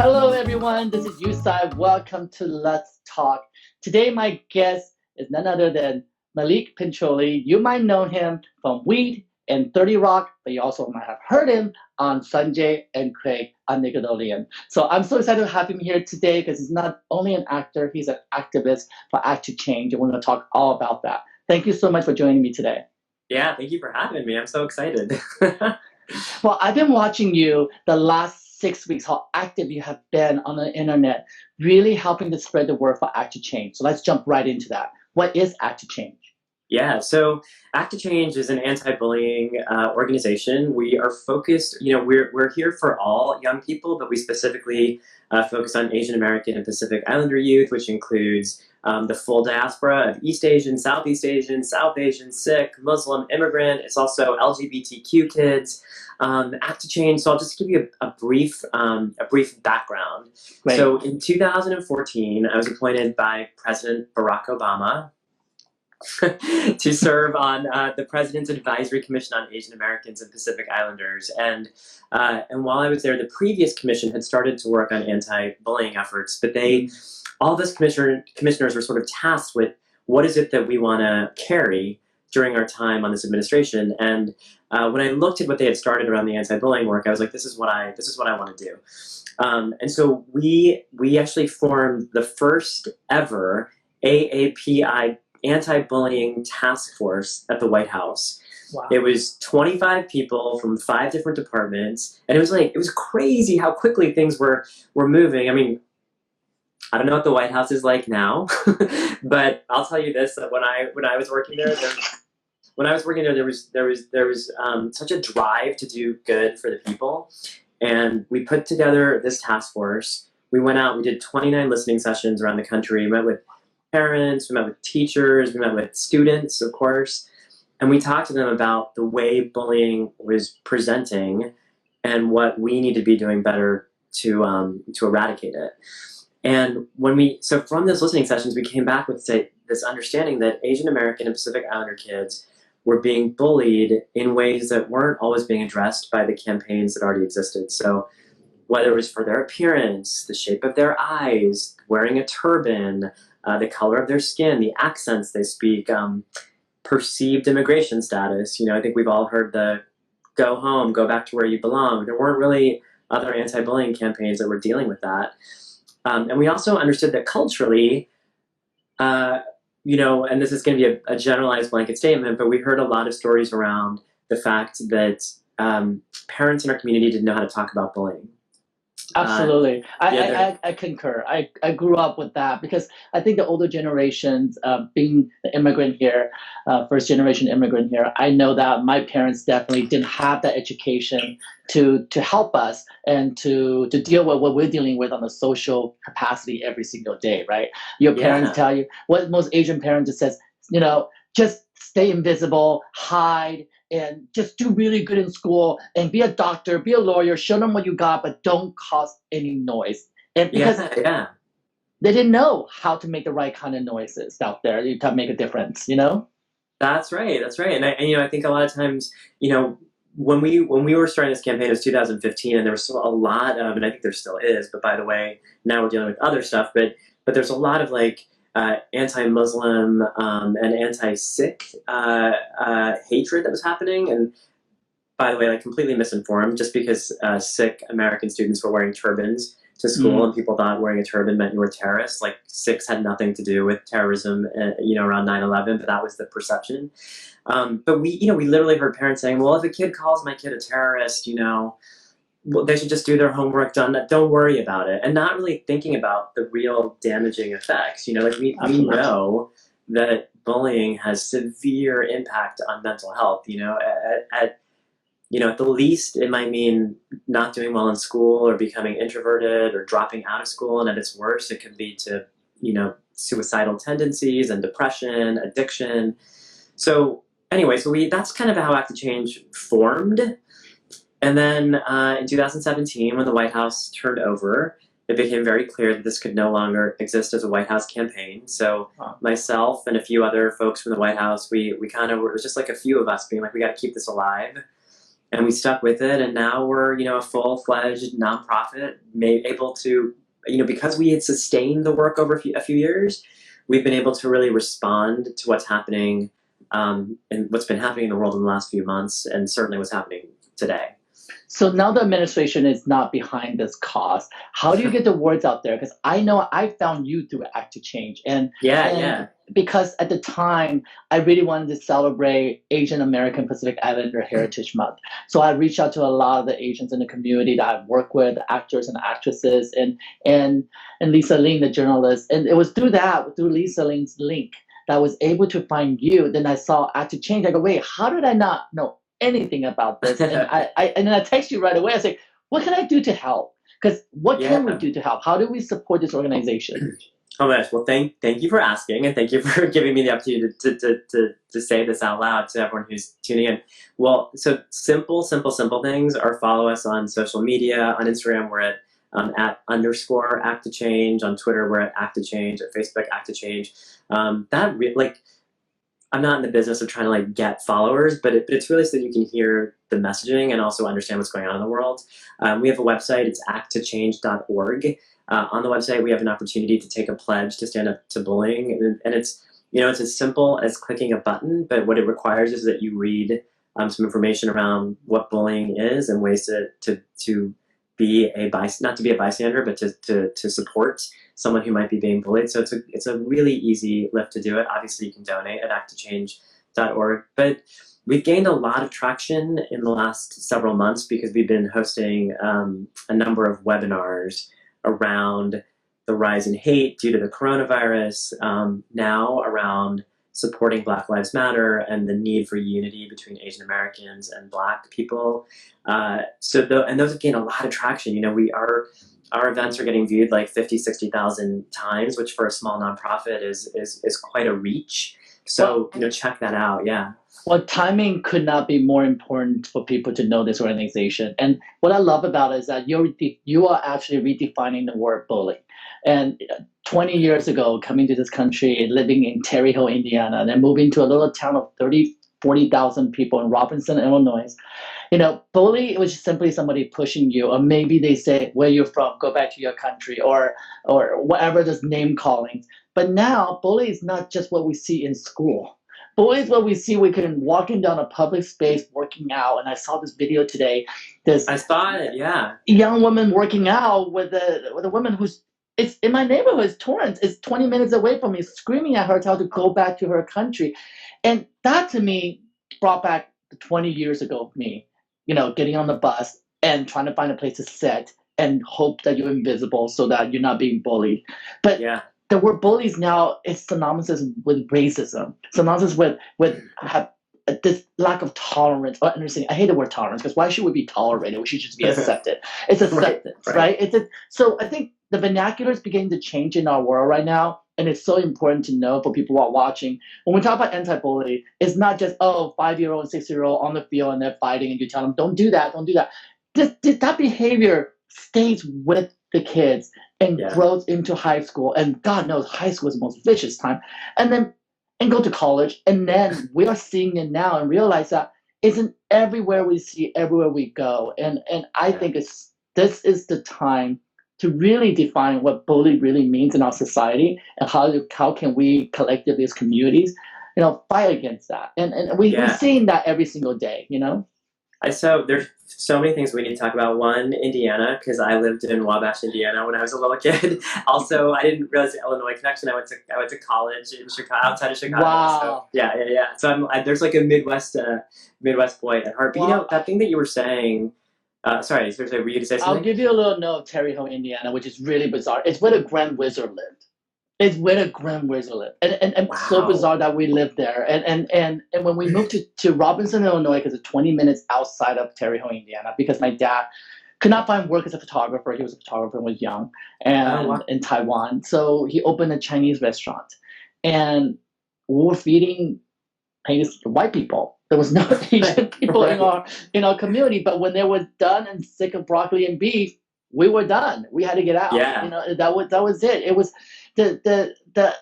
Hello, everyone. This is Yu Tsai. Welcome to Let's Talk. Today, my guest is none other than Maulik Pancholy. You might know him from Weed and 30 Rock, but you also might have heard him on Sanjay and Craig on Nickelodeon. So I'm so excited to have him here today because he's not only an actor, he's an activist for Act to Change, and we're going to talk all about that. Thank you so much for joining me today. Yeah, thank you for having me. I'm so excited. Well, I've been watching you the last 6 weeks, how active you have been on the internet, really helping to spread the word for Act to Change. So let's jump right into that. What is Act to Change? Yeah, so Act to Change is an anti-bullying organization. We are focused, we're here for all young people, but we specifically focus on Asian American and Pacific Islander youth, which includes the full diaspora of East Asian, Southeast Asian, South Asian, Sikh, Muslim, immigrant. It's also LGBTQ kids. Act to Change. So I'll just give you a brief background. Great. So in 2014, I was appointed by President Barack Obama to serve on the President's Advisory Commission on Asian Americans and Pacific Islanders. And while I was there, the previous commission had started to work on anti-bullying efforts, but all of us commissioners were sort of tasked with what is it that we want to carry during our time on this administration. And when I looked at what they had started around the anti-bullying work, I was like, this is what I want to do. And so we actually formed the first ever AAPI anti-bullying task force at the White House. Wow. It was 25 people from 5 different departments, and it was crazy how quickly things were moving. I mean, I don't know what the White House is like now, but I'll tell you this: that when I was working there, there was such a drive to do good for the people, and we put together this task force. We went out, we did 29 listening sessions around the country. We met with parents, we met with teachers, we met with students, of course, and we talked to them about the way bullying was presenting and what we need to be doing better to eradicate it. And so from those listening sessions, we came back with this understanding that Asian American and Pacific Islander kids were being bullied in ways that weren't always being addressed by the campaigns that already existed. So whether it was for their appearance, the shape of their eyes, wearing a turban, the color of their skin, the accents they speak, perceived immigration status. I think we've all heard the go home, go back to where you belong. There weren't really other anti-bullying campaigns that were dealing with that. And we also understood that culturally, and this is going to be a generalized blanket statement, but we heard a lot of stories around the fact that parents in our community didn't know how to talk about bullying. Absolutely. I concur. I grew up with that because I think the older generations, being the immigrant here, first generation immigrant here, I know that my parents definitely didn't have that education to help us and to deal with what we're dealing with on a social capacity every single day, right? Your parents tell you, what most Asian parents just says, just stay invisible, hide, and just do really good in school and be a doctor, be a lawyer, show them what you got, but don't cause any noise. And because they didn't know how to make the right kind of noises out there to make a difference, That's right. And I think a lot of times, when we were starting this campaign, it was 2015, and there was still a lot of, and I think there still is, but by the way, now we're dealing with other stuff, but there's a lot of anti-Muslim and anti-Sikh hatred that was happening. And by the way, completely misinformed, just because Sikh American students were wearing turbans to school and people thought wearing a turban meant you were terrorists. Sikhs had nothing to do with terrorism, around 9/11, but that was the perception. But we literally heard parents saying, well, if a kid calls my kid a terrorist, well, they should just do their homework done. Don't worry about it. And not really thinking about the real damaging effects. We know that bullying has severe impact on mental health. At the least, it might mean not doing well in school or becoming introverted or dropping out of school. And at its worst, it could lead to, suicidal tendencies and depression, addiction. So anyway, that's kind of how Act to Change formed. And then in 2017, when the White House turned over, it became very clear that this could no longer exist as a White House campaign. So myself and a few other folks from the White House, it was just a few of us being like, we got to keep this alive. and we stuck with it, and now we're a full-fledged nonprofit, able to, because we had sustained the work over a few years, we've been able to really respond to what's happening, and what's been happening in the world in the last few months, and certainly what's happening today. So now the administration is not behind this cause. How do you get the words out there? Because I know I found you through Act to Change, and because at the time I really wanted to celebrate Asian American Pacific Islander Heritage Month. So I reached out to a lot of the Asians in the community that I work with, actors and actresses, and Lisa Ling, the journalist. And it was through Lisa Ling's link, that I was able to find you. Then I saw Act to Change. I go, wait, how did I not know anything about this? And and then I text you right away. I say, what can I do to help? Because what can we do to help? How do we support this organization? Oh my gosh! Well, thank you for asking, and thank you for giving me the opportunity to say this out loud to everyone who's tuning in. Well, so simple things are: follow us on social media. On Instagram, we're at @_Act to Change. On Twitter, we're at Act to Change. At Facebook, Act to Change. I'm not in the business of trying to get followers, but it's really so that you can hear the messaging and also understand what's going on in the world. We have a website. It's acttochange.org. On the website, we have an opportunity to take a pledge to stand up to bullying, and it's it's as simple as clicking a button. But what it requires is that you read some information around what bullying is and ways to be not to be a bystander, but to support someone who might be being bullied. So it's a really easy lift to do it. Obviously, you can donate at acttochange.org. But we've gained a lot of traction in the last several months because we've been hosting a number of webinars around the rise in hate due to the coronavirus, now around supporting Black Lives Matter and the need for unity between Asian Americans and Black people. And those have gained a lot of traction. Our events are getting viewed 50, 60,000 times, which for a small nonprofit is quite a reach. So, check that out. Yeah. Well, timing could not be more important for people to know this organization. And what I love about it is that you are actually redefining the word bully. And 20 years ago, coming to this country, living in Terre Hill, Indiana, and then moving to a little town of 40,000 people in Robinson, Illinois, bully, it was just simply somebody pushing you, or maybe they say, where you're from, go back to your country, or whatever, this name calling. But now, bully is not just what we see in school. Bully is what we see. We can walking down a public space, working out, and I saw this video today. I saw it, yeah. Young woman working out with a woman it's in my neighborhood. It's Torrance. It's 20 minutes away from me, screaming at her to tell her to go back to her country, and that to me brought back the 20 years ago me. Getting on the bus and trying to find a place to sit and hope that you're invisible so that you're not being bullied. But the word bullies now is synonymous with racism, synonymous with this lack of tolerance or understanding. I hate the word tolerance because why should we be tolerated? We should just be accepted. It's acceptance, right? So I think the vernacular is beginning to change in our world right now. And it's so important to know for people who are watching. When we talk about anti-bullying, it's not just, 5-year-old and 6-year-old on the field and they're fighting and you tell them, don't do that. That behavior stays with the kids and grows into high school. And God knows high school is the most vicious time. And go to college. And then we are seeing it now and realize that isn't everywhere we see, everywhere we go. And I think this is the time to really define what bully really means in our society and how can we collectively as communities, fight against that. And we're seeing that every single day, So there's so many things we need to talk about. One, Indiana, because I lived in Wabash, Indiana when I was a little kid. Also, I didn't realize the Illinois connection. I went to college in Chicago, outside of Chicago. Wow. So, yeah. So there's a Midwest boy at heart. But that thing that you were saying. Sorry, were you to say something? I'll give you a little note of Terre Hill, Indiana, which is really bizarre. It's where the Grand Wizard lived. And so bizarre that we lived there. And when we moved to Robinson, Illinois, because it's 20 minutes outside of Terre Hill, Indiana, because my dad could not find work as a photographer. He was a photographer and was young and in Taiwan. So he opened a Chinese restaurant. And we were feeding white people. There was no Asian people in our community. But when they were done and sick of broccoli and beef, we were done. We had to get out. Yeah. That was it. It was the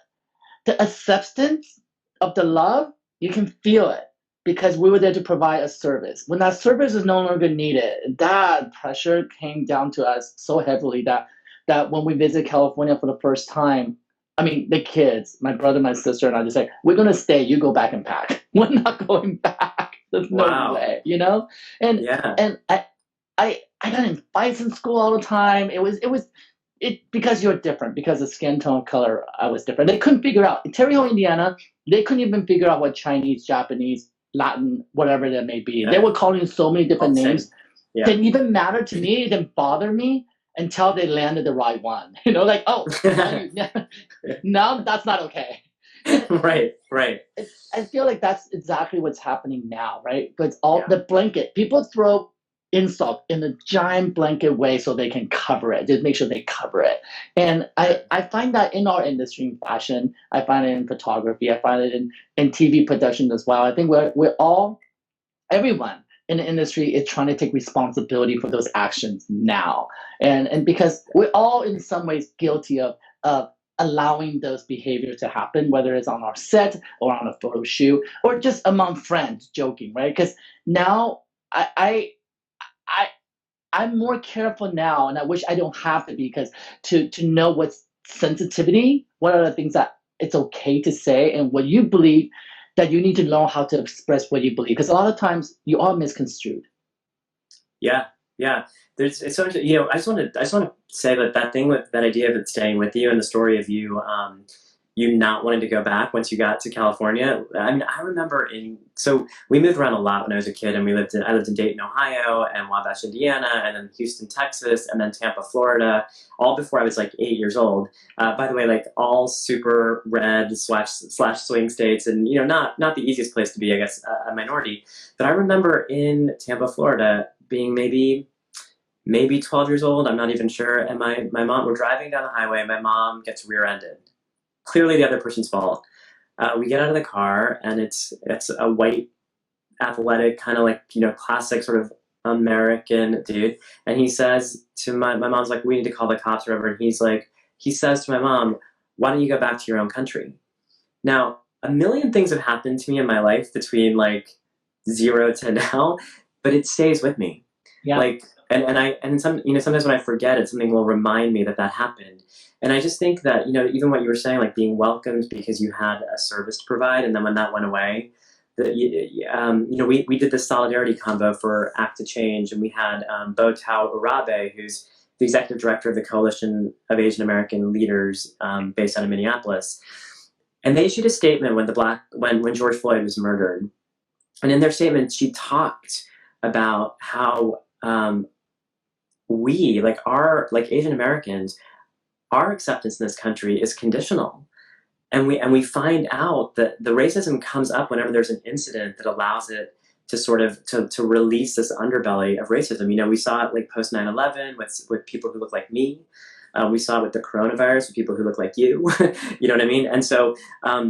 acceptance of the love. You can feel it. because we were there to provide a service. When that service is no longer needed, that pressure came down to us so heavily that when we visit California for the first time, I mean, the kids, my brother, my sister, and I just like, we're gonna stay. You go back and pack. We're not going back. There's no way, you know. And and I got in fights in school all the time. It because you're different, because of skin tone, color. I was different. They couldn't figure out in Terre Haute, Indiana. They couldn't even figure out what Chinese, Japanese, Latin, whatever that may be. They were calling so many different names. Didn't even matter to me. It didn't bother me until they landed the right one. You know, like, oh, now that's not okay. Right. I feel like that's exactly what's happening now, right? But all the blanket, people throw insult in a giant blanket way so they can cover it, just make sure they cover it. And I find that in our industry, in fashion, I find it in photography, I find it in TV production as well. I think we're all, everyone in the industry is trying to take responsibility for those actions now. And because we're all in some ways guilty of allowing those behaviors to happen, whether it's on our set or on a photo shoot or just among friends joking, right? Because now I'm more careful now, and I wish I don't have to be, because to know what's sensitivity, what are the things that it's okay to say, and what you believe, that you need to know how to express what you believe, because a lot of times you are misconstrued. Yeah. It's so, you know, I just want to say that thing with that idea of it staying with you, and the story of you, you not wanting to go back once you got to California. I mean, I remember so we moved around a lot when I was a kid, and I lived in Dayton, Ohio, and Wabash, Indiana, and then Houston, Texas, and then Tampa, Florida, all before I was like 8 years old. By the way, like all super red slash swing states, and you know, not the easiest place to be, I guess, a minority. But I remember in Tampa, Florida, being maybe 12 years old. I'm not even sure. And my mom, we're driving down the highway, and my mom gets rear-ended. Clearly the other person's fault. We get out of the car, and it's a white, athletic, kind of like, you know, classic sort of American dude. And he says to my mom's like, we need to call the cops or whatever. And he says to my mom, why don't you go back to your own country? Now, a million things have happened to me in my life between like 0 to now, but it stays with me. Yeah. Like, and some, you know, sometimes when I forget it, something will remind me that happened. And I just think that, you know, even what you were saying, like being welcomed because you had a service to provide, and then when that went away, you know, we did this solidarity convo for Act to Change, and we had Bo Tao Urabe, who's the executive director of the Coalition of Asian American Leaders, based out of Minneapolis, and they issued a statement when George Floyd was murdered, and in their statement, she talked about how we, like Asian Americans, our acceptance in this country is conditional. And we find out that the racism comes up whenever there's an incident that allows it to sort of to release this underbelly of racism. You know, we saw it like post 9/11 with people who look like me. We saw it with the coronavirus with people who look like you. You know what I mean? And so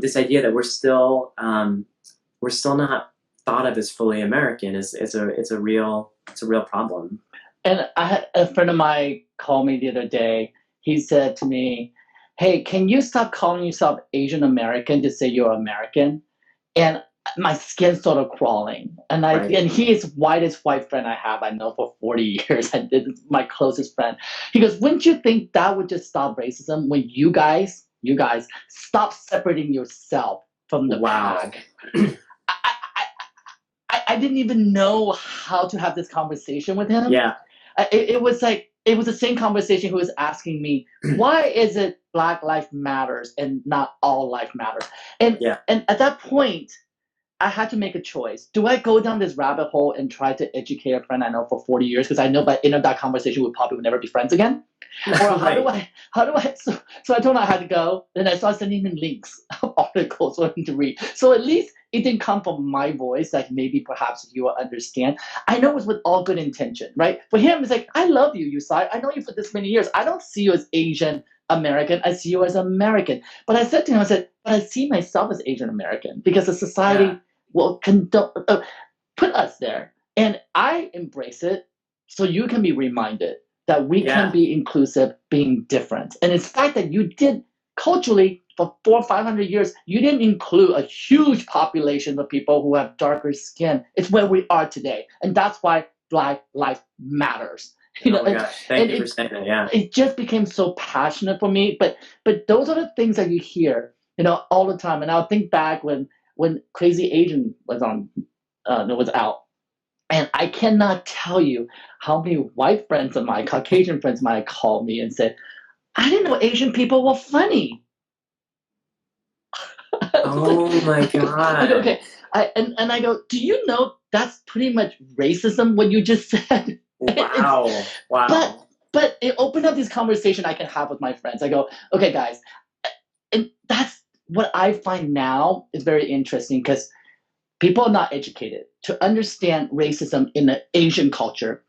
this idea that we're still not thought of as fully American is a real problem. And I had a friend of mine call me the other day. He said to me, hey, can you stop calling yourself Asian American to say you're American? And my skin started crawling. And and he is whitest white friend I have. I know for 40 years. This is my closest friend. He goes, wouldn't you think that would just stop racism when you guys stop separating yourself from the pack? I didn't even know how to have this conversation with him. Yeah. It was the same conversation he was asking me, why is it Black Lives Matters and not all life matters? And at that point, I had to make a choice. Do I go down this rabbit hole and try to educate a friend I know for 40 years? Because I know by the end of that conversation, we probably would never be friends again. Or how do I, so I told him I had to go. Then I started sending him links of articles for him to read. So at least it didn't come from my voice, like maybe perhaps you will understand. I know it was with all good intention, right? For him, it's like, I love you, Yu Tsai. I know you for this many years. I don't see you as Asian American. I see you as American. But I said to him, but I see myself as Asian American because the society will put us there. And I embrace it so you can be reminded that we can be inclusive, being different. And it's the fact that you did culturally for 400 or 500 years, you didn't include a huge population of people who have darker skin. It's where we are today. And that's why Black life matters. Oh my gosh. Thank you for saying that. Yeah. It just became so passionate for me. But those are the things that you hear, all the time. And I'll think back when Crazy Asian was out. And I cannot tell you how many white friends of mine, Caucasian friends of mine, called me and said, I didn't know Asian people were funny. Oh my God. Okay. I go, do you know that's pretty much racism, what you just said? Wow. Wow. But it opened up this conversation I can have with my friends. I go, okay, guys. And that's what I find now is very interesting, because people are not educated to understand racism in the Asian culture.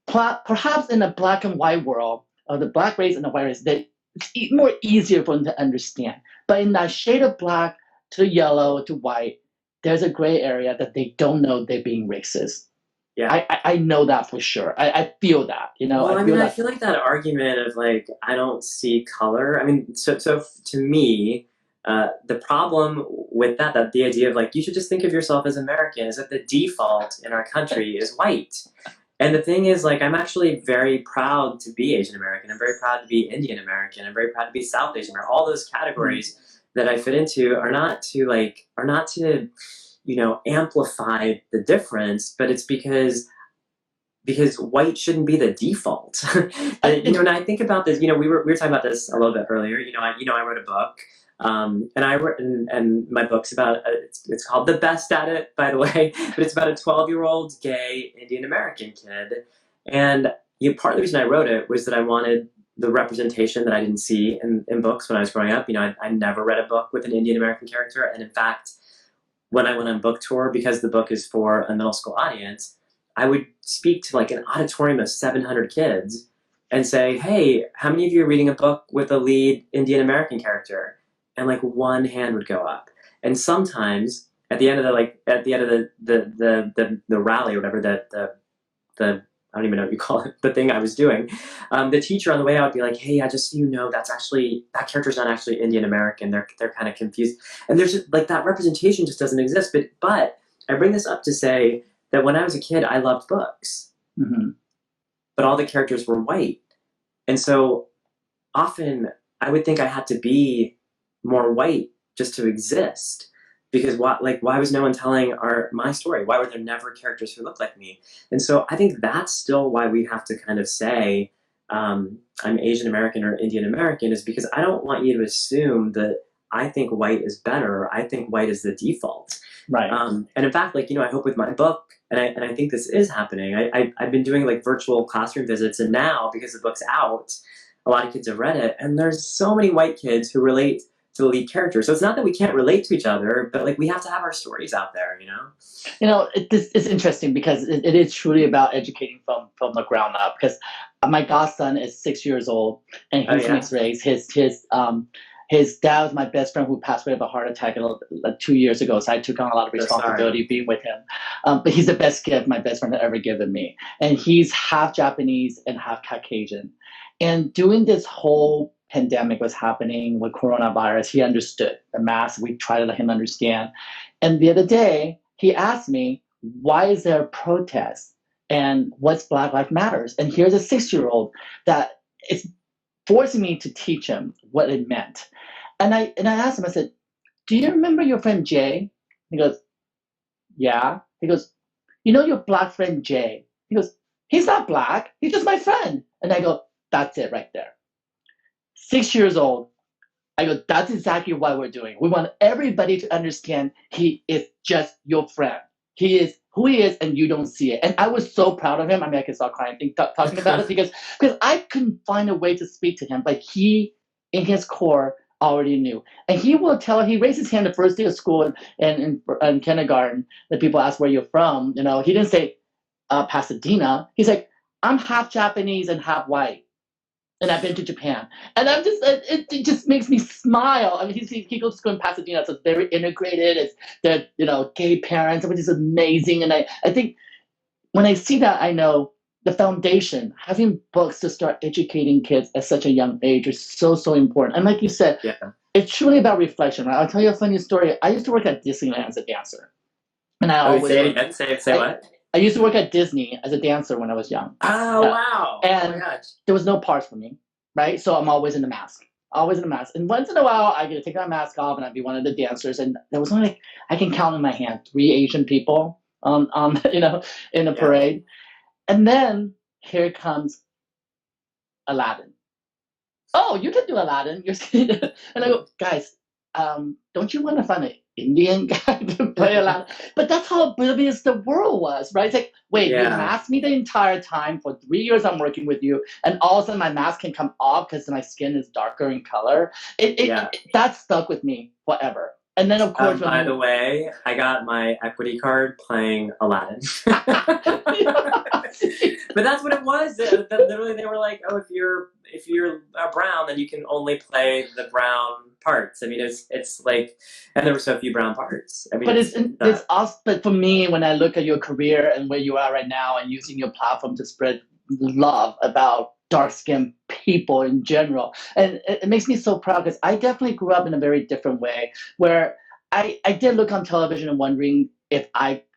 Perhaps in a black and white world, or the black race and the white race, it's more easier for them to understand. But in that shade of black to yellow to white, there's a gray area that they don't know they're being racist. Yeah, I know that for sure. I feel that, Well, I feel like that argument of like, I don't see color. I mean, so to me, the problem with that the idea of like, you should just think of yourself as American, is that the default in our country is white. And the thing is, like, I'm actually very proud to be Asian American. I'm very proud to be Indian American. I'm very proud to be South Asian American. All those categories that I fit into are not to amplify the difference, but it's because white shouldn't be the default. And I think about this. We were talking about this a little bit earlier. I wrote a book. And I wrote, and my book's about, it's called The Best at It, by the way, but it's about a 12-year-old gay Indian American kid. And part of the reason I wrote it was that I wanted the representation that I didn't see in books when I was growing up. I never read a book with an Indian American character. And in fact, when I went on book tour, because the book is for a middle school audience, I would speak to like an auditorium of 700 kids and say, hey, how many of you are reading a book with a lead Indian American character? And like one hand would go up. And sometimes at the end of the rally or whatever, the I don't even know what you call it, the thing I was doing, the teacher on the way out would be like, hey, just so you know, that character's not actually Indian American. They're kind of confused. And there's just, like, that representation just doesn't exist. But I bring this up to say that when I was a kid, I loved books. Mm-hmm. But all the characters were white. And so often I would think I had to be more white just to exist, because why was no one telling my story? Why were there never characters who looked like me? And so I think that's still why we have to kind of say I'm Asian American or Indian American, is because I don't want you to assume that I think white is better. I think white is the default. Right. And in fact, I hope with my book, and I think this is happening. I've been doing like virtual classroom visits, and now because the book's out, a lot of kids have read it, and there's so many white kids who relate to the lead character. So it's not that we can't relate to each other, but like we have to have our stories out there, It's interesting because it is truly about educating from the ground up. Because my godson is 6 years old and he's mixed race. His dad was my best friend who passed away of a heart attack 2 years ago. So I took on a lot of responsibility being with him. But he's the best gift my best friend had ever given me. And he's half Japanese and half Caucasian. And during this whole pandemic was happening with coronavirus, he understood the mask. We tried to let him understand. And the other day, he asked me, why is there a protest? And what's Black Lives Matters? And here's a 6-year-old that is forcing me to teach him what it meant. And I asked him, I said, do you remember your friend Jay? He goes, yeah. He goes, your Black friend Jay? He goes, he's not Black. He's just my friend. And I go, that's it right there. 6 years old. I go, that's exactly what we're doing. We want everybody to understand he is just your friend. He is who he is, and you don't see it. And I was so proud of him. I mean, I can start crying talking about it because I couldn't find a way to speak to him, but he, in his core, already knew. And he will tell, he raised his hand the first day of school and in kindergarten, the people ask where you're from. He didn't say Pasadena. He's like, I'm half Japanese and half white. And I've been to Japan, and I'm just it just makes me smile. I mean, he goes to school in Pasadena, so it's very integrated. It's the gay parents, which is amazing. And I think when I see that, I know the foundation, having books to start educating kids at such a young age is so important. And like you said, it's truly about reflection, right? I'll tell you a funny story. I used to work at Disneyland as a dancer, and I Oh, always say it again. Say what? I used to work at Disney as a dancer when I was young. Oh, wow. And oh my gosh. there was no parts for me, right? So I'm always in a mask. Always in a mask. And once in a while, I get to take my mask off and I'd be one of the dancers. And there was only, I can count on my hand, 3 Asian people in a parade. And then here comes Aladdin. Oh, you can do Aladdin. And I go, guys, don't you want to find an Indian guy to play Aladdin? But that's how oblivious the world was, right? It's like, wait, you masked me the entire time for 3 years I'm working with you, and all of a sudden my mask can come off because my skin is darker in color. That stuck with me forever. And then, of course, by the way, I got my equity card playing Aladdin. But that's what it was. Literally, they were like, "Oh, if you're brown, then you can only play the brown parts." I mean, it's like, and there were so few brown parts. I mean, but it's awesome. But for me, when I look at your career and where you are right now, and using your platform to spread love about dark-skinned people in general, and it makes me so proud because I definitely grew up in a very different way, where I did look on television and wondering if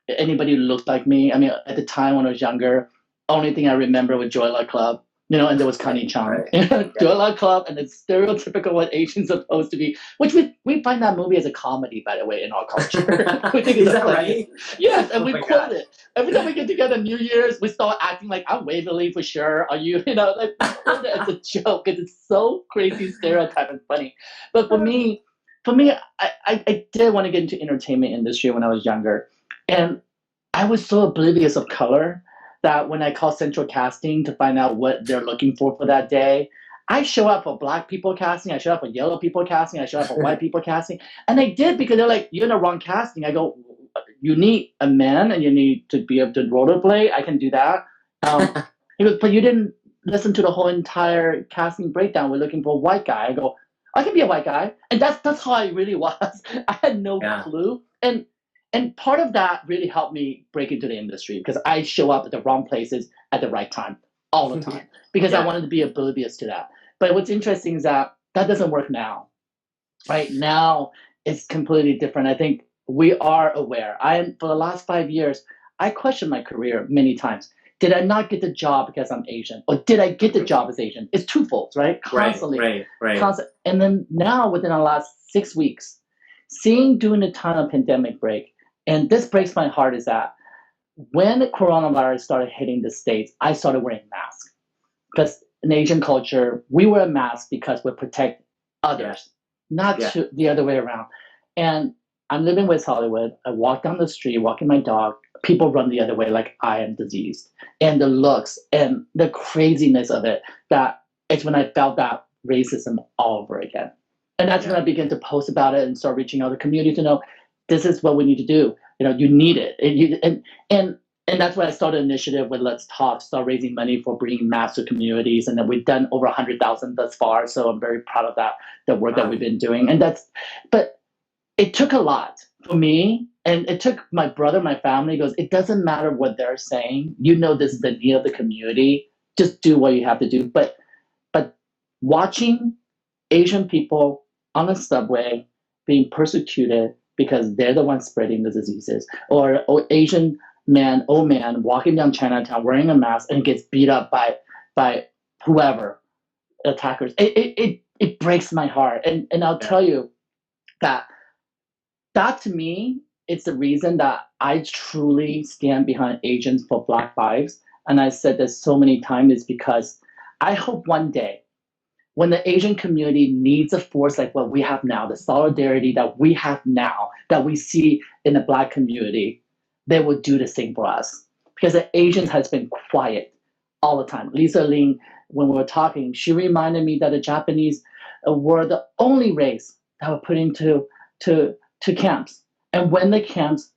anybody looked like me. I mean, at the time when I was younger, only thing I remember was Joy Luck Club, and there was Connie Chung. Right. Joy Luck Club, and it's stereotypical what Asians are supposed to be, which we find that movie as a comedy, by the way, in our culture. We think Is that right? Yes, and we quote it. Every time we get together New Year's, we start acting like, I'm Waverly for sure. Are you, like, we quote it as a joke because it's so crazy stereotype and funny. But for me, I did want to get into entertainment industry when I was younger. And I was so oblivious of color that when I call central casting to find out what they're looking for that day, I show up for black people casting, I show up for yellow people casting, I show up for white people casting. And I did because they're like, you're in the wrong casting. I go, you need a man and you need to be able to rollerblade. I can do that. He goes, but you didn't listen to the whole entire casting breakdown. We're looking for a white guy. I go, I can be a white guy. And that's how I really was. I had no clue. And part of that really helped me break into the industry because I show up at the wrong places at the right time all the time because I wanted to be oblivious to that. But what's interesting is that doesn't work now. Right now, it's completely different. I think we are aware. For the last 5 years, I questioned my career many times. Did I not get the job because I'm Asian? Or did I get the job as Asian? It's twofold, right? Constantly. Right. And then now, within the last 6 weeks, seeing during the time of pandemic break, and this breaks my heart, is that when the coronavirus started hitting the States, I started wearing masks. Because in Asian culture, we wear a mask because we protect others, not the other way around. And I'm living in West Hollywood. I walk down the street, walking my dog. People run the other way like I am diseased. And the looks and the craziness of it, that it's when I felt that racism all over again. And that's when I began to post about it and start reaching out to the community to know this is what we need to do. You need it. And that's why I started an initiative with Let's Talk, start raising money for bringing masks to communities. And then we've done over 100,000 thus far. So I'm very proud of that, the work that we've been doing. But it took a lot for me. And it took my brother, my family goes, it doesn't matter what they're saying. This is the need of the community. Just do what you have to do. But watching Asian people on the subway being persecuted because they're the ones spreading the diseases, or Asian old man walking down Chinatown wearing a mask and gets beat up by whoever attackers. It breaks my heart. And I'll tell you that to me, it's the reason that I truly stand behind Asians for Black lives. And I said this so many times is because I hope one day when the Asian community needs a force like what we have now, the solidarity that we have now, that we see in the Black community, they will do the same for us. Because the Asians has been quiet all the time. Lisa Ling, when we were talking, she reminded me that the Japanese were the only race that were put into camps. And when the camps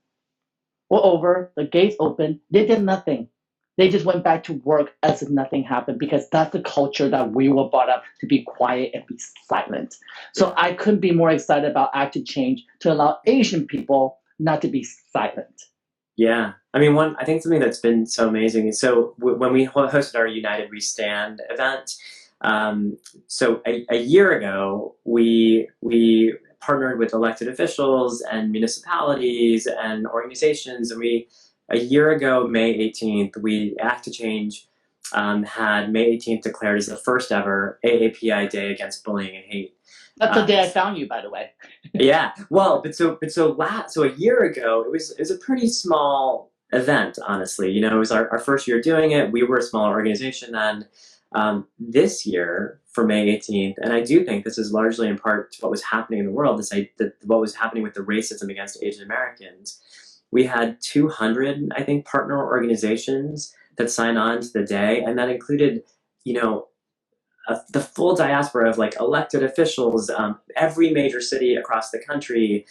were over, the gates opened, they did nothing. They just went back to work as if nothing happened because that's the culture that we were brought up to be quiet and be silent. So I couldn't be more excited about active change to allow Asian people not to be silent. Yeah. I mean, I think something that's been so amazing is when we hosted our United We Stand event, So a year ago, we partnered with elected officials and municipalities and organizations, and a year ago, May 18th, we Act to Change had May 18th declared as the first ever AAPI Day Against Bullying and Hate. That's the day I found you, by the way. Yeah, well, so a year ago, it was a pretty small event, honestly. You know, it was our first year doing it. We were a small organization then. This year, for May 18th, and I do think this is largely in part to what was happening in the world, what was happening with the racism against Asian Americans. We had 200, I think, partner organizations that signed on to the day, and that included, you know, the full diaspora of like elected officials, every major city across the country,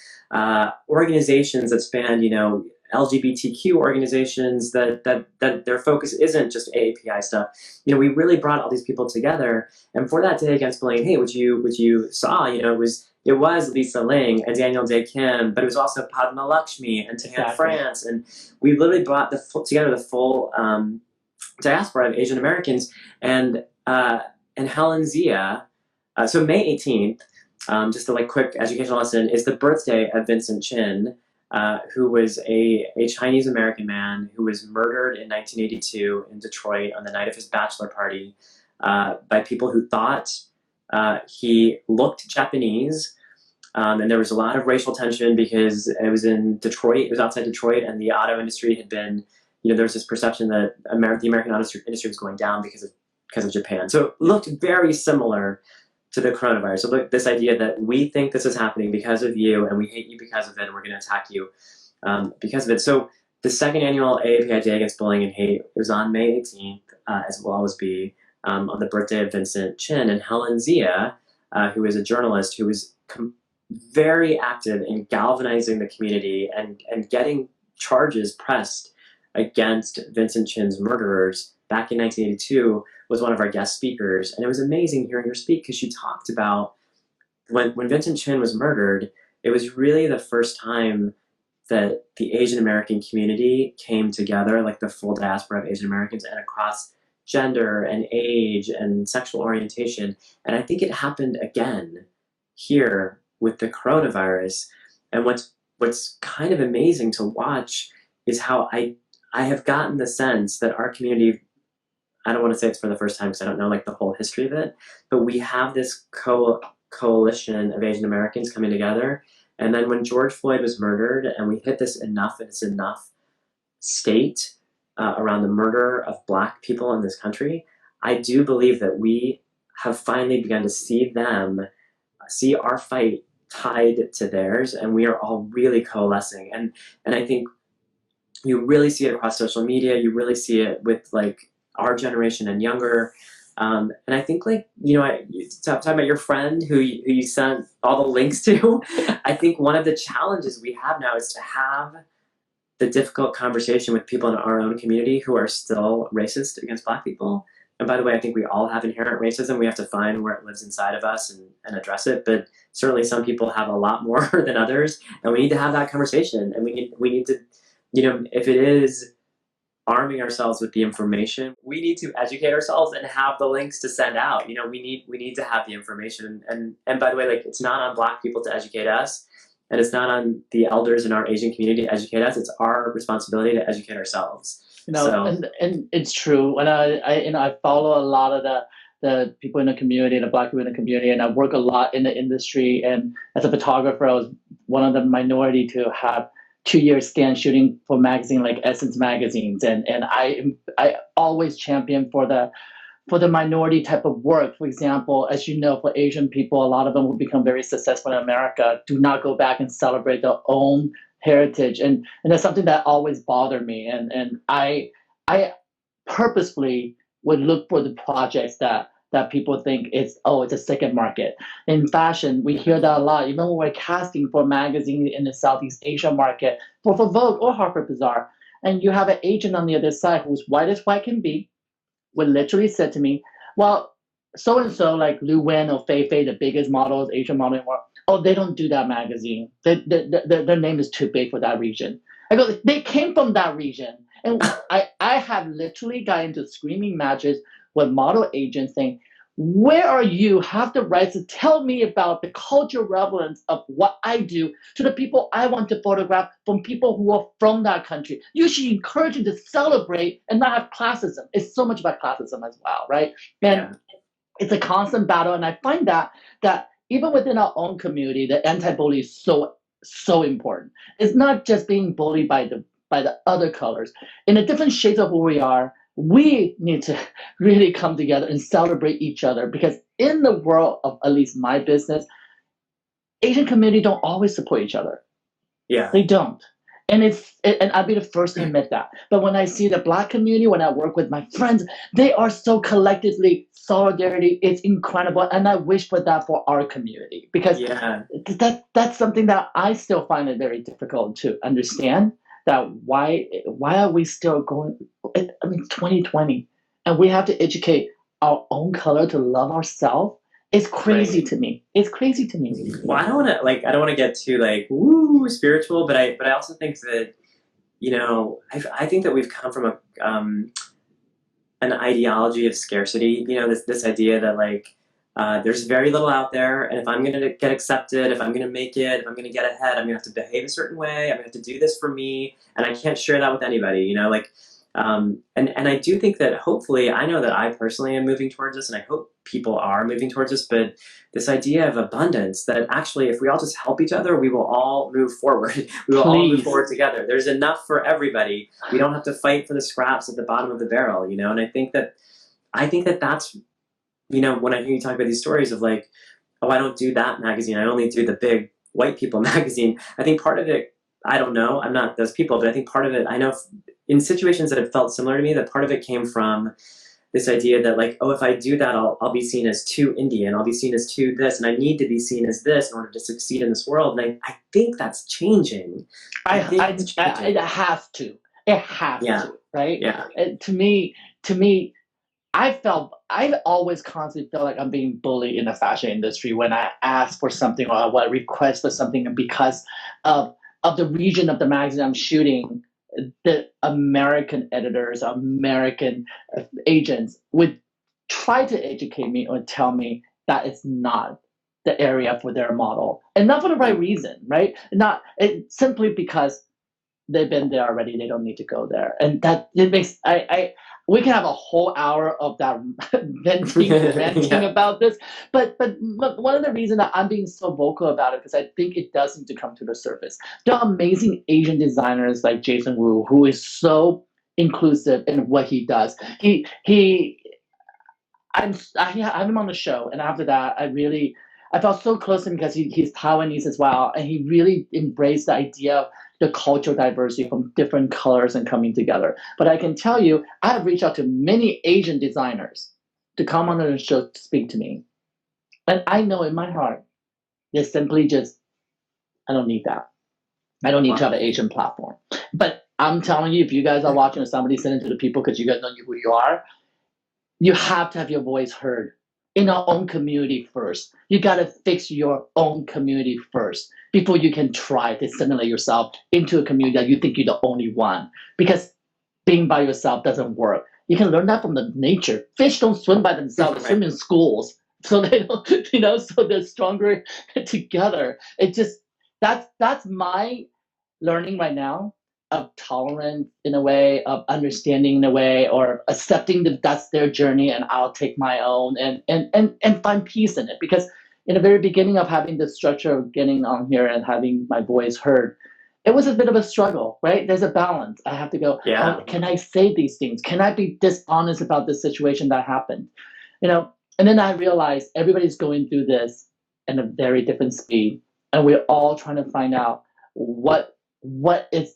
organizations that span, you know, LGBTQ organizations that their focus isn't just AAPI stuff. You know, we really brought all these people together, and for that Day Against Bullying and Hate, which you saw, you know, it was Lisa Ling and Daniel Day Kim, but it was also Padma Lakshmi and Tan France, and we literally brought together the full diaspora of Asian Americans, and Helen Zia. So May 18th, just a like quick educational lesson, is the birthday of Vincent Chin, who was a Chinese American man who was murdered in 1982 in Detroit on the night of his bachelor party by people who thought he looked Japanese. And there was a lot of racial tension because it was in Detroit, it was outside Detroit, and the auto industry had been, you know, there was this perception that the American auto industry was going down because of Japan. So it looked very similar to the coronavirus. So look, this idea that we think this is happening because of you, and we hate you because of it, and we're going to attack you because of it. So the second annual AAPI Day Against Bullying and Hate was on May 18th, as will always be, on the birthday of Vincent Chin. And Helen Zia, who is a journalist who was very active in galvanizing the community and getting charges pressed against Vincent Chin's murderers back in 1982, was one of our guest speakers. And it was amazing hearing her speak because she talked about when Vincent Chin was murdered, it was really the first time that the Asian American community came together, like the full diaspora of Asian Americans, and across gender and age and sexual orientation. And I think it happened again here with the coronavirus. And what's kind of amazing to watch is how I have gotten the sense that our community, I don't want to say it's for the first time because I don't know like the whole history of it, but we have this coalition of Asian Americans coming together. And then when George Floyd was murdered and we hit this enough state around the murder of Black people in this country, I do believe that we have finally begun to see our fight tied to theirs, and we are all really coalescing. And I think you really see it across social media. You really see it with like our generation and younger. And I think like, you know, talking about your friend who you sent all the links to, I think one of the challenges we have now is to have the difficult conversation with people in our own community who are still racist against Black people. And by the way, I think we all have inherent racism. We have to find where it lives inside of us and address it. But certainly some people have a lot more than others. And we need to have that conversation. And we need to, you know, if it is arming ourselves with the information, we need to educate ourselves and have the links to send out. You know, we need to have the information. And by the way, like, it's not on Black people to educate us, and it's not on the elders in our Asian community to educate us. It's our responsibility to educate ourselves. You know, and it's true. When I follow a lot of the people in the community, the Black people in the community, and I work a lot in the industry. And as a photographer, I was one of the minority to have 2-year scan shooting for magazine like Essence magazines, and I always champion for the minority type of work. For example, as you know, for Asian people, a lot of them who become very successful in America do not go back and celebrate their own heritage, and that's something that always bothered me. And I purposefully would look for the projects that people think it's a second market. In fashion, we hear that a lot. Even when we're casting for a magazine in the Southeast Asia market, for Vogue or Harper's Bazaar, and you have an agent on the other side who's white as white can be, would literally said to me, well, so-and-so, like Lu Wen or Fei Fei, the biggest models, Asian model in the world, oh, they don't do that magazine. Their name is too big for that region. I go, they came from that region. And I have literally got into screaming matches with model agents saying, where are you have the right to tell me about the cultural relevance of what I do to the people I want to photograph from people who are from that country. You should encourage them to celebrate and not have classism. It's so much about classism as well, right? And it's a constant battle. And I find that even within our own community, the anti-bully is so important. It's not just being bullied by the other colors. In the different shades of who we are, we need to really come together and celebrate each other, because in the world of at least my business, Asian community don't always support each other. Yeah. They don't. And I'd be the first to admit that. But when I see the Black community, when I work with my friends, they are so collectively solidarity. It's incredible. And I wish for that for our community, because that's something that I still find it very difficult to understand, that why are we still going, I mean, 2020, and we have to educate our own color to love ourselves. It's crazy to me. It's crazy to me. Well, I don't want to get too like woo spiritual, but I also think that, you know, I think that we've come from an ideology of scarcity. You know, this idea that like there's very little out there, and if I'm going to get accepted, if I'm going to make it, if I'm going to get ahead, I'm going to have to behave a certain way. I'm going to have to do this for me, and I can't share that with anybody. You know, like. And I do think that hopefully, I know that I personally am moving towards this, and I hope people are moving towards this, but this idea of abundance, that actually if we all just help each other, we will all move forward. We will all move forward together. There's enough for everybody. We don't have to fight for the scraps at the bottom of the barrel, you know? And I think that that's, you know, when I hear you talk about these stories of like, oh, I don't do that magazine, I only do the big white people magazine. I think part of it, I don't know, I'm not those people, but I think part of it, I know in situations that have felt similar to me, that part of it came from this idea that like, oh, if I do that, I'll be seen as too Indian, I'll be seen as too this, and I need to be seen as this in order to succeed in this world. And I think that's changing. It has to. It has to, right? Yeah. To me, I always constantly felt like I'm being bullied in the fashion industry when I ask for something, or I request for something, and because of the region of the magazine I'm shooting, the American editors, American agents would try to educate me or tell me that it's not the area for their model, and not for the right reason, right? Not simply because they've been there already. They don't need to go there, and that it makes we can have a whole hour of that venting, ranting about this. But one of the reasons that I'm being so vocal about it, because I think it does need to come to the surface. There are amazing Asian designers like Jason Wu, who is so inclusive in what he does. I have him on the show, and after that, I felt so close to him because he's Taiwanese as well, and he really embraced the idea of the cultural diversity from different colors and coming together. But I can tell you, I have reached out to many Asian designers to come on the show to speak to me. And I know in my heart, they're simply just, I don't need that. I don't need to have an Asian platform. But I'm telling you, if you guys are watching or somebody's sending to the people because you guys know who you are, you have to have your voice heard in our own community first. You got to fix your own community first before you can try to assimilate yourself into a community that you think you're the only one. Because being by yourself doesn't work. You can learn that from the nature. Fish don't swim by themselves; they swim in schools, so they don't, so they're stronger together. It just that's my learning right now, of tolerance in a way, of understanding in a way, or accepting that that's their journey and I'll take my own, and find peace in it. Because in the very beginning of having the structure of getting on here and having my voice heard, it was a bit of a struggle, right? There's a balance. I have to go, oh, can I say these things? Can I be dishonest about this situation that happened? And then I realized everybody's going through this at a very different speed. And we're all trying to find out what is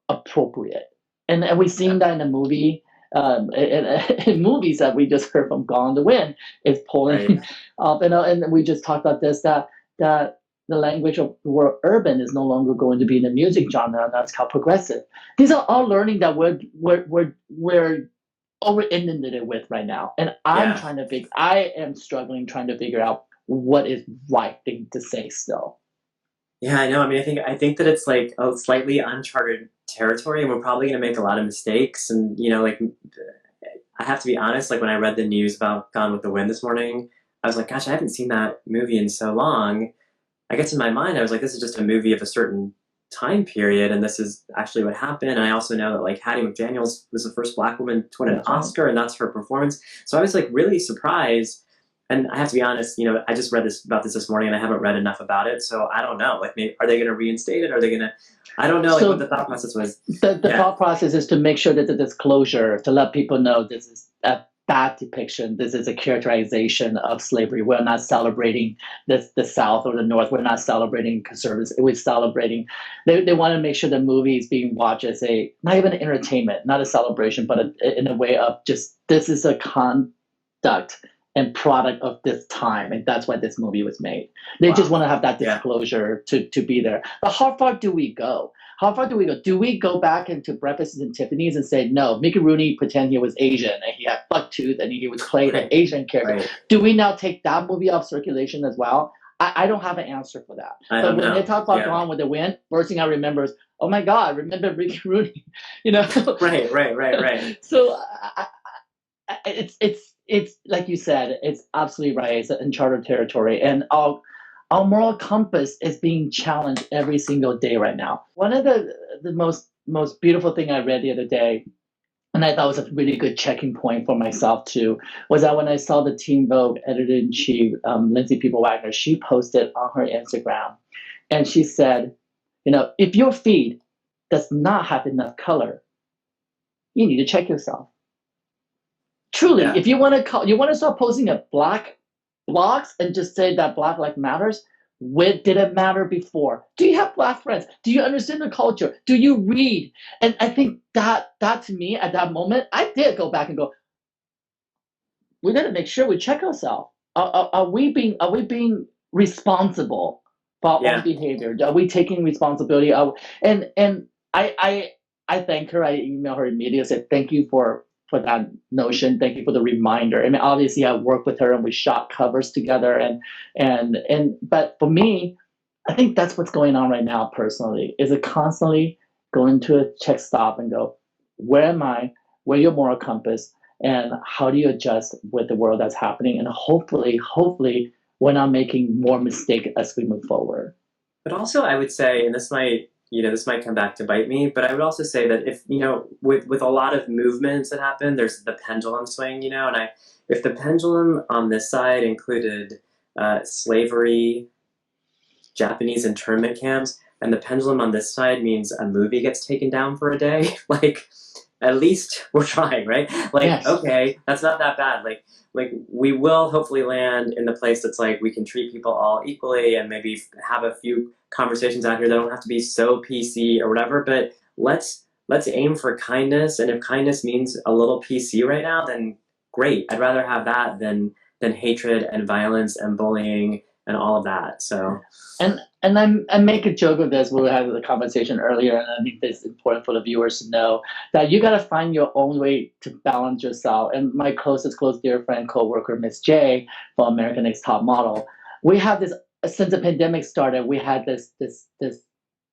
appropriate. And we've seen that in the movie, in movies that we just heard from Gone to Win is pulling up, and we just talked about this, that the language of the word urban is no longer going to be in the music genre, and that's called progressive. These are all learning that we're over inundated with right now, and I am struggling trying to figure out what is right thing to say still. Yeah, I know. I mean, I think that it's like a slightly uncharted territory, and we're probably going to make a lot of mistakes. And like, I have to be honest, like when I read the news about Gone with the Wind this morning, I was like, gosh, I haven't seen that movie in so long. I guess in my mind, I was like, this is just a movie of a certain time period, and this is actually what happened. And I also know that like Hattie McDaniel was the first Black woman to win an Oscar, and that's her performance. So I was like really surprised. And I have to be honest, I just read about this morning, and I haven't read enough about it, so I don't know. Like, maybe, are they going to reinstate it? Are they going to? I don't know. Like, what the thought process was. The thought process is to make sure that the disclosure to let people know this is a bad depiction. This is a characterization of slavery. We're not celebrating the South or the North. We're not celebrating conservatives. We're celebrating. They want to make sure the movie is being watched as not even an entertainment, not a celebration, but in a way of just this is a conduct and product of this time, and that's why this movie was made. They just want to have that disclosure to be there. But how far do we go? How far do we go? Do we go back into Breakfast and Tiffany's and say, no, Mickey Rooney pretend he was Asian and he had buck tooth and he was playing an Asian character? Right. Do we now take that movie off circulation as well? I don't have an answer for that. But when they talk about Gone with the Wind, first thing I remember is, oh my God, remember Mickey Rooney? Right. So it's like you said, it's absolutely right. It's uncharted territory, and our moral compass is being challenged every single day right now. One of the most beautiful thing I read the other day, and I thought was a really good checking point for myself too, was that when I saw the Teen Vogue editor-in-chief, Lindsay People-Wagner, she posted on her Instagram, and she said, if your feed does not have enough color, you need to check yourself. Truly, if you want to start posting a black blogs and just say that Black Lives Matters, when did it matter before? Do you have Black friends? Do you understand the culture? Do you read? And I think that to me at that moment, I did go back and go, we got to make sure we check ourselves. Are we being responsible for our own behavior? Are we taking responsibility? And I thank her. I emailed her immediately. I said, thank you for that notion. Thank you for the reminder. I mean, obviously I worked with her and we shot covers together but for me, I think that's what's going on right now personally, is it constantly going to a check stop and go, where am I? Where's your moral compass? And how do you adjust with the world that's happening? And hopefully we're not making more mistakes as we move forward. But also I would say, and this might come back to bite me, but I would also say that if, with a lot of movements that happen, there's the pendulum swing, and if the pendulum on this side included slavery, Japanese internment camps, and the pendulum on this side means a movie gets taken down for a day, like, at least we're trying, right? Like, yes. Okay, that's not that bad. Like we will hopefully land in the place that's like we can treat people all equally and maybe have a few conversations out here that don't have to be so PC or whatever, but let's aim for kindness, and if kindness means a little PC right now, then great. I'd rather have that than hatred and violence and bullying and all of that. So and I make a joke of this. We had the conversation earlier, and I think it's important for the viewers to know that you got to find your own way to balance yourself. And my close dear friend, co-worker, Miss J from American Next Top Model, we have this, since the pandemic started, we had this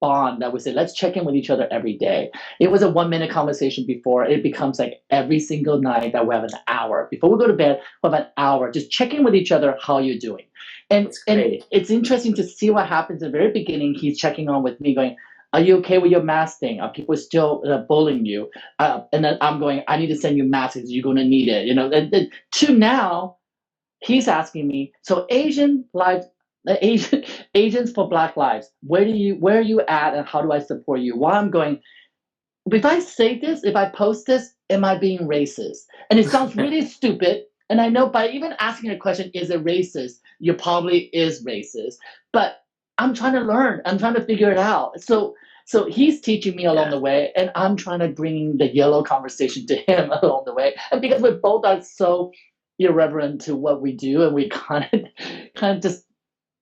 bond that we say, let's check in with each other every day. It was a 1-minute conversation before. It becomes like every single night that we have an hour. Before we go to bed, we have an hour. Just check in with each other, how you're doing. And it's interesting to see what happens at the very beginning. He's checking on with me going, are you okay with your mask thing? Are people still bullying you? And then I'm going, I need to send you masks. You're going to need it. And to now, he's asking me, so Asians for Black lives, where are you at and how do I support you? While I'm going, if I say this, if I post this, am I being racist? And it sounds really stupid. And I know by even asking a question, is it racist? You probably is racist. But I'm trying to learn. I'm trying to figure it out. So he's teaching me along the way, and I'm trying to bring the yellow conversation to him along the way. And because we both are so irreverent to what we do, and we kind of just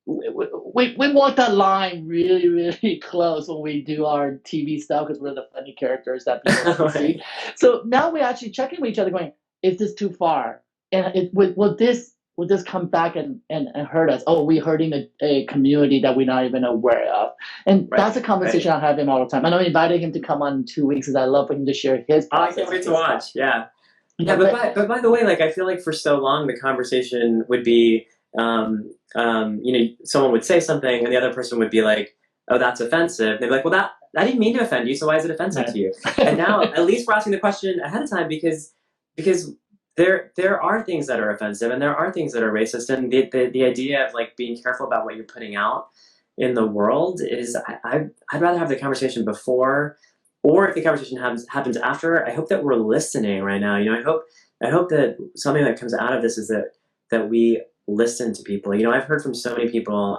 we walk that line really, really close when we do our TV stuff, because we're the funny characters that people see. So now we're actually checking with each other going, is this too far? And will this come back and hurt us? Oh, we're hurting a community that we're not even aware of. And that's a conversation I have him all the time. And I'm inviting him to come on in 2 weeks, because I love for him to share his process. I can't wait to watch. Yeah. Yeah, but by the way, like I feel like for so long the conversation would be, someone would say something and the other person would be like, "Oh, that's offensive." And they'd be like, "Well, that I didn't mean to offend you, so why is it offensive to you?" And now at least we're asking the question ahead of time because there are things that are offensive and there are things that are racist, and the idea of like being careful about what you're putting out in the world is I'd rather have the conversation before, or if the conversation happens after. I hope that we're listening right now. I hope that something that comes out of this is that we listen to people. I've heard from so many people.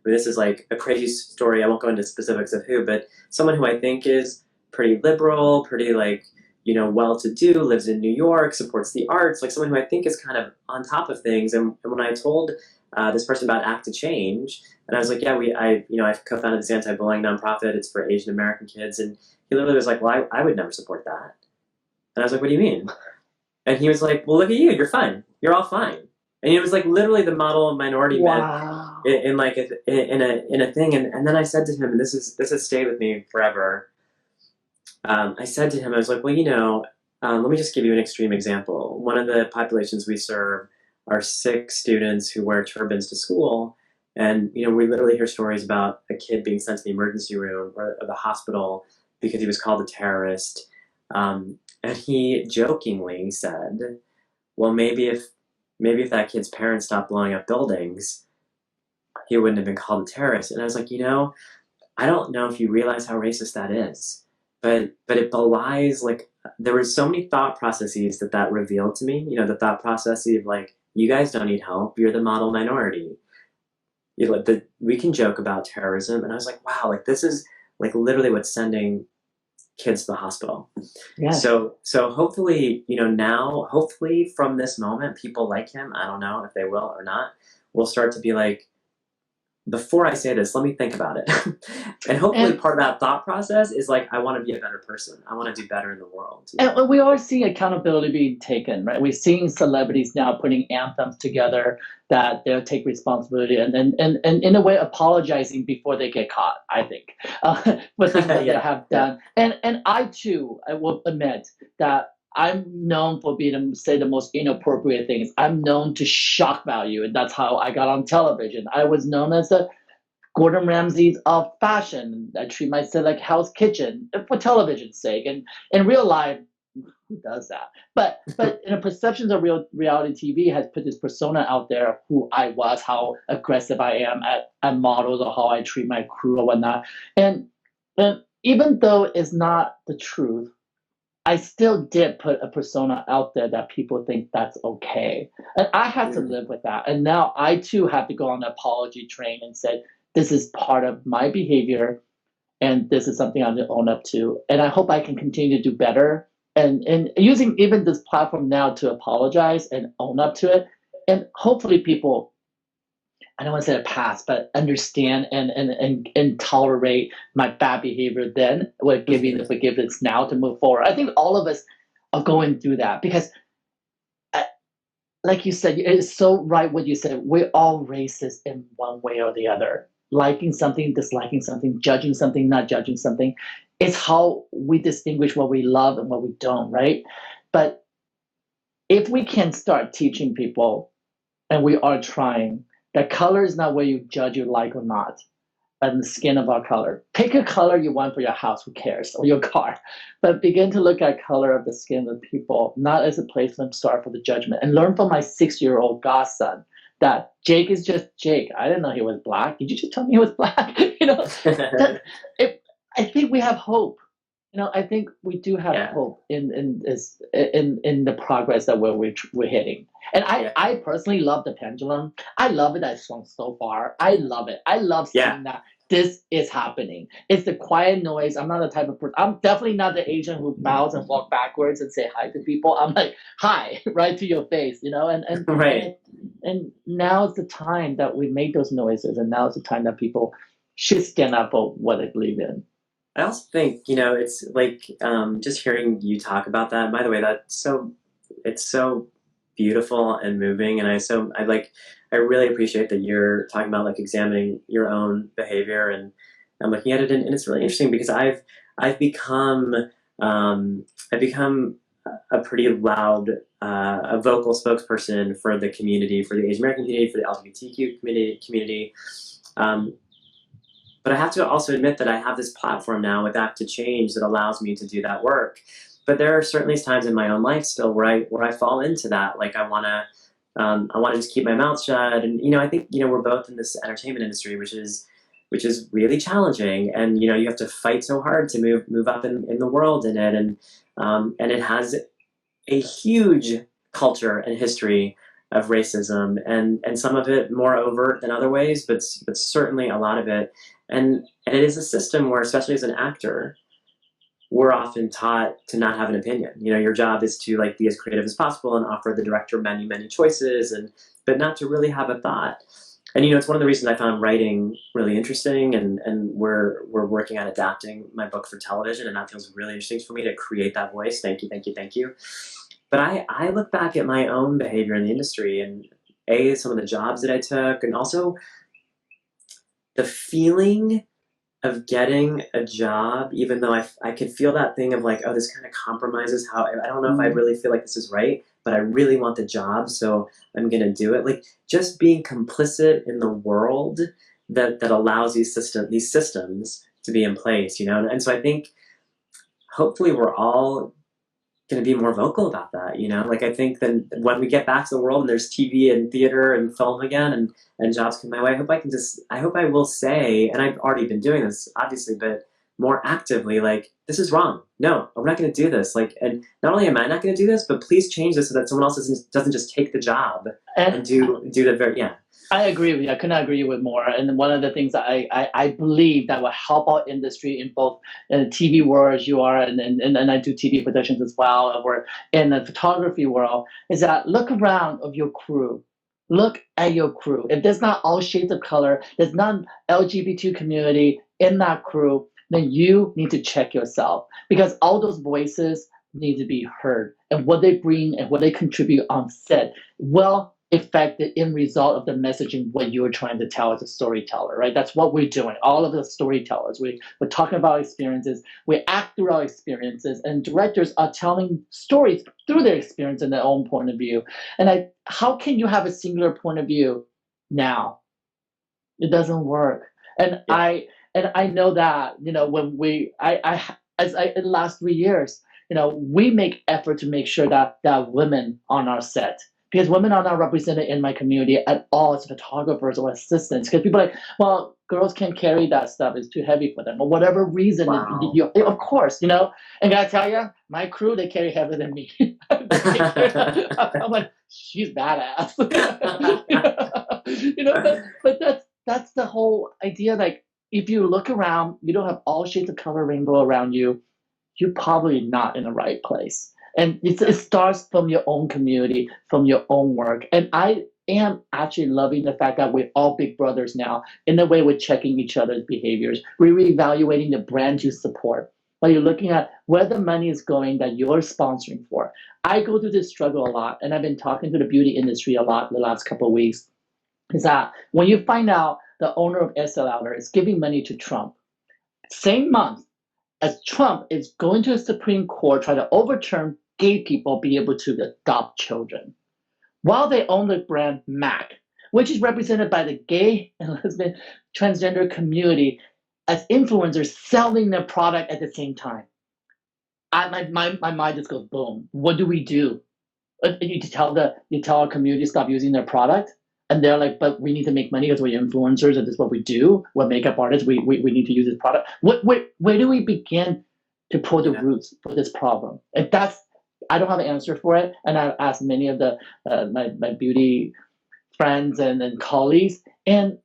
This is like a crazy story. I won't go into specifics of who, but someone who I think is pretty liberal, pretty like well-to-do, lives in New York, supports the arts, like someone who I think is kind of on top of things. And when I told this person about Act to Change, and I was like, yeah, I've co-founded this anti-bullying nonprofit. It's for Asian American kids, and he literally was like, well, I would never support that. And I was like, what do you mean? And he was like, well, look at you. You're fine. You're all fine. And it was like literally the model minority wow. man in a thing. And then I said to him, and this has stayed with me forever. I said to him, I was like, well, let me just give you an extreme example. One of the populations we serve are Sikh students who wear turbans to school. And, we literally hear stories about a kid being sent to the emergency room or the hospital because he was called a terrorist. And he jokingly said, well, maybe if that kid's parents stopped blowing up buildings, he wouldn't have been called a terrorist. And I was like, I don't know if you realize how racist that is, but it belies, like, there were so many thought processes that revealed to me. The thought process of like, you guys don't need help. You're the model minority. We can joke about terrorism, and I was like, wow, like this is like literally what's sending kids to the hospital. Yeah. So hopefully, hopefully from this moment, people like him, I don't know if they will or not, will start to be like, before I say this, let me think about it. And hopefully part of that thought process is like, I want to be a better person. I want to do better in the world. And we are seeing accountability being taken, right? We're seeing celebrities now putting anthems together that they'll take responsibility and in a way apologizing before they get caught, I think, for things that they have done. And I too, I will admit that I'm known for being to say the most inappropriate things. I'm known to shock value, and that's how I got on television. I was known as the Gordon Ramsay's of fashion. I treat myself like Hell's Kitchen for television's sake. And in real life, who does that? But in the perceptions of reality TV has put this persona out there of who I was, how aggressive I am at models, or how I treat my crew or whatnot. And even though it's not the truth, I still did put a persona out there that people think that's okay. And I had to live with that. And now I too have to go on the apology train and say, this is part of my behavior and this is something I'm going to own up to. And I hope I can continue to do better. And using even this platform now to apologize and own up to it. And hopefully people, I don't want to say pass, but understand and tolerate my bad behavior then, with giving the forgiveness now to move forward. I think all of us are going through that because, like you said, it's so right what you said. We're all racist in one way or the other. Liking something, disliking something, judging something, not judging something. It's how we distinguish what we love and what we don't, right? But if we can start teaching people, and we are trying, that color is not where you judge you like or not, and the skin of our color. Pick a color you want for your house, who cares, or your car. But begin to look at color of the skin of people, not as a place to start for the judgment. And learn from my 6-year-old godson that Jake is just Jake. I didn't know he was black. Did you just tell me he was black? I think we have hope. I think we do have hope in the progress that we're hitting. And I personally love the pendulum. I love it that swung so far. I love it. I love seeing that this is happening. It's the quiet noise. I'm not the type of person. I'm definitely not the Asian who bows and walk backwards and say hi to people. I'm like, hi, right to your face, and right. And now is the time that we make those noises, and now is the time that people should stand up for what they believe in. I also think, it's like just hearing you talk about that. By the way, it's so beautiful and moving, and I really appreciate that you're talking about like examining your own behavior and looking at it, and it's really interesting because I've become a pretty loud, a vocal spokesperson for the community, for the Asian American community, for the LGBTQ community. But I have to also admit that I have this platform now with Act to Change that allows me to do that work. But there are certainly times in my own life still where I fall into that. Like I want to just keep my mouth shut. And, I think, we're both in this entertainment industry, which is really challenging. And, you have to fight so hard to move up in the world in it. And it has a huge culture and history of racism, and some of it more overt than other ways, but certainly a lot of it. And it is a system where, especially as an actor, we're often taught to not have an opinion. Your job is to be as creative as possible and offer the director many choices, but not to really have a thought. And it's one of the reasons I found writing really interesting, and we're working on adapting my book for television, and that feels really interesting for me to create that voice. Thank you. But I look back at my own behavior in the industry, and some of the jobs that I took, and also the feeling of getting a job, even though I could feel that thing of oh, this kind of compromises how, I don't know if I really feel like this is right, but I really want the job, so I'm going to do it. Just being complicit in the world that allows these systems to be in place, And so I think hopefully we're all going to be more vocal about that, I think then when we get back to the world and there's TV and theater and film again, and jobs come my way, I hope I will say, and I've already been doing this obviously, but more actively, this is wrong. No, I'm not going to do this. And not only am I not going to do this, but please change this so that someone else doesn't just take the job and do the very, yeah. I agree with you. I could not agree with more. And one of the things that I believe that will help our industry in both in the TV world as you are, and I do TV productions as well, or in the photography world, is that look around of your crew. Look at your crew. If there's not all shades of color, there's not LGBT community in that crew, then you need to check yourself, because all those voices need to be heard, and what they bring and what they contribute on set affect the end result of the messaging, what you're trying to tell as a storyteller, right? That's what we're doing. All of the storytellers, we're talking about experiences, we act through our experiences, and directors are telling stories through their experience and their own point of view. And how can you have a singular point of view now? It doesn't work. And yeah. I know that, when in the last 3 years, we make effort to make sure that women on our set, because women are not represented in my community at all as photographers or assistants. Because people are like, well, girls can't carry that stuff; it's too heavy for them, or whatever reason. Wow. Of course, And I tell you, my crew, they carry heavier than me. I'm like, she's badass. But that's the whole idea. If you look around, you don't have all shades of color rainbow around you, you're probably not in the right place. And it starts from your own community, from your own work. And I am actually loving the fact that we're all big brothers now. In a way, we're checking each other's behaviors. We're reevaluating the brand you support. But you're looking at where the money is going that you're sponsoring for. I go through this struggle a lot, and I've been talking to the beauty industry a lot the last couple of weeks, is that when you find out the owner of Estee Lauder is giving money to Trump, same month as Trump is going to the Supreme Court trying to overturn gay people be able to adopt children, while they own the brand MAC, which is represented by the gay and lesbian transgender community as influencers selling their product at the same time. My mind just goes boom. What do we do? You tell our community to stop using their product, and they're like, but we need to make money because we're influencers and this is what we do. We're makeup artists. We need to use this product. Where do we begin to pull the roots for this problem? And I don't have an answer for it. And I've asked many of my beauty friends and colleagues, and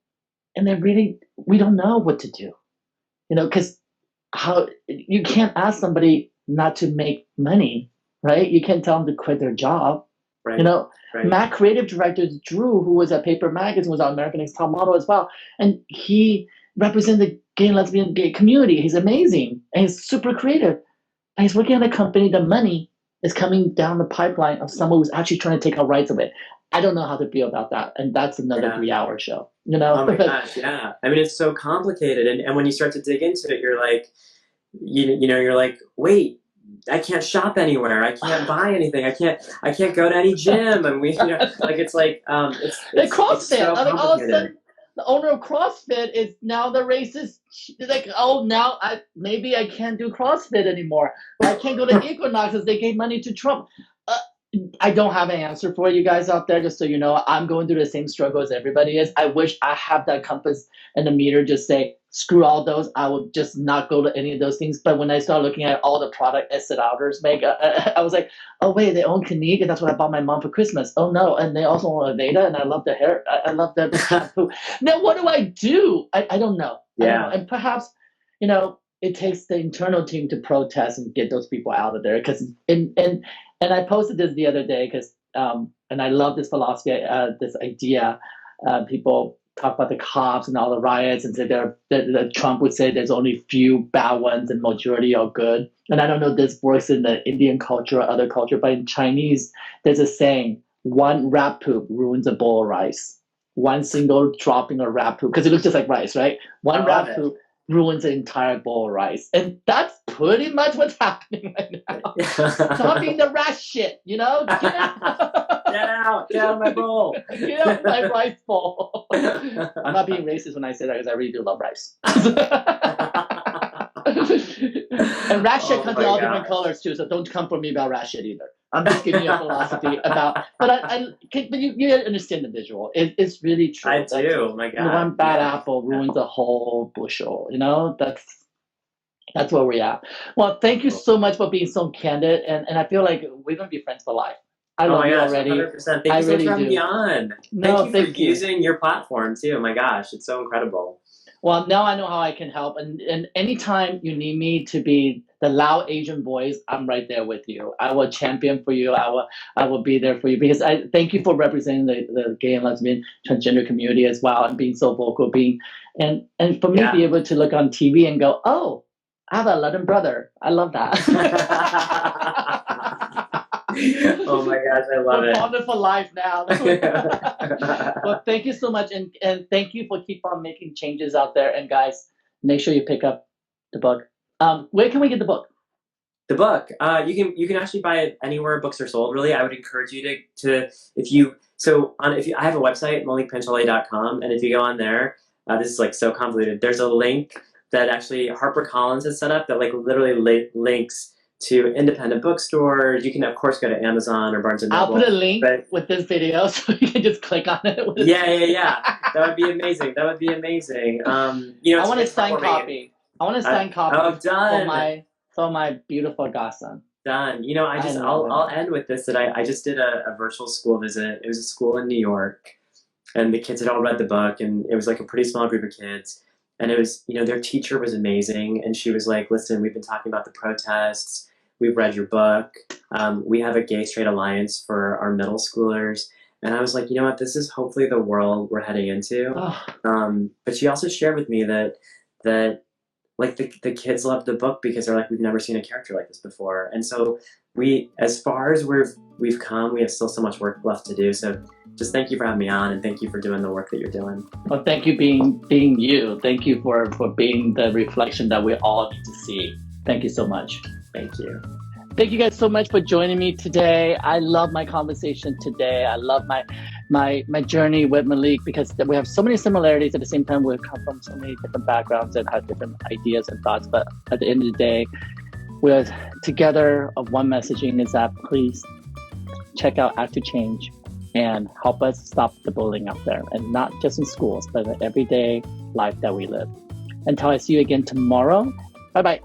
they really, we don't know what to do. Because how you can't ask somebody not to make money, right? You can't tell them to quit their job. Right. Right. Mac creative director Drew, who was at Paper Magazine, was our American Next Top Model as well, and he represents the gay and lesbian gay community. He's amazing and he's super creative. And he's working at a company. The money is coming down the pipeline of someone who's actually trying to take our rights of it. I don't know how to feel about that, and that's another 3-hour show. Oh my gosh, yeah. I mean, it's so complicated, and when you start to dig into it, you're like, you're like, wait, I can't shop anywhere. I can't buy anything. I can't go to any gym. And we, like, it's like, the CrossFit. it's so I mean, all of a complicated. sudden, the owner of CrossFit is now the racist. Like, oh, now maybe I can't do CrossFit anymore. I can't go to Equinox because they gave money to Trump. I don't have an answer for you guys out there, just so you know. I'm going through the same struggle as everybody is. I wish I had that compass and the meter just say, screw all those. I will just not go to any of those things. But when I started looking at all the product Estée Lauders make, I was like, oh, wait, they own Clinique, and that's what I bought my mom for Christmas. Oh, no. And they also own Aveda, and I love the hair. I love the shampoo. Now, what do? I don't know. Yeah. I don't know. And perhaps, it takes the internal team to protest and get those people out of there. Because and I posted this the other day because, and I love this philosophy, this idea. People talk about the cops and all the riots and say that Trump would say there's only few bad ones and majority are good. And I don't know if this works in the Indian culture or other culture, but in Chinese, there's a saying, one rat poop ruins a bowl of rice. One single dropping of rat poop, because it looks just like rice, right? One rat poop ruins an entire bowl of rice. And that's pretty much what's happening right now. Talking the rat shit, Get out of my bowl. Get out of my rice bowl. I'm not being racist when I say that because I really do love rice. And rat shit comes in all different colors too, so don't come for me about rat shit either. I'm just giving you a philosophy about, but you understand the visual. It's really true. I do. Oh my God. One bad apple ruins a whole bushel. That's where we're at. Well, thank you so much for being so candid, and I feel like we're gonna be friends for life. I love you already. 100%. Thank you so much for having me on. Thank you for using your platform too. Oh my gosh, it's so incredible. Well, now I know how I can help, and anytime you need me to be the loud Asian voice, I'm right there with you. I will champion for you. I will be there for you, because I thank you for representing the gay and lesbian transgender community as well, and being so vocal, and for me to be able to look on TV and go, oh, I have a Latin brother. I love that. Oh my gosh, I love it. Bonded for life now. Well, thank you so much, and thank you for keep on making changes out there. And guys, make sure you pick up the book. Where can we get the book? The book, you can actually buy it anywhere books are sold. Really, I would encourage you to I have a website, maulikpancholy.com, and if you go on there, this is like so convoluted. There's a link that actually HarperCollins has set up that like literally links to independent bookstores. You can of course go to Amazon or Barnes and Noble. I'll put a link with this video so you can just click on it. Yeah. That would be amazing. I want a signed copy. Oh, done. For my beautiful godson. Done. I'll end with this, that I just did a virtual school visit. It was a school in New York, and the kids had all read the book, and it was like a pretty small group of kids. And it was, their teacher was amazing. And she was like, listen, we've been talking about the protests. We've read your book. We have a gay straight alliance for our middle schoolers. And I was like, you know what, this is hopefully the world we're heading into. But she also shared with me that like the kids love the book because they're like, we've never seen a character like this before. And so as far as we've come, we have still so much work left to do. So just thank you for having me on, and thank you for doing the work that you're doing. Well, thank you being you. Thank you for being the reflection that we all need to see. Thank you so much. Thank you. Thank you guys so much for joining me today. I love my conversation today. I love my journey with Maulik, because we have so many similarities. At the same time, we come from so many different backgrounds and have different ideas and thoughts. But at the end of the day, we're together of one messaging, is that please check out Act to Change and help us stop the bullying out there, and not just in schools, but in the everyday life that we live. Until I see you again tomorrow, bye-bye.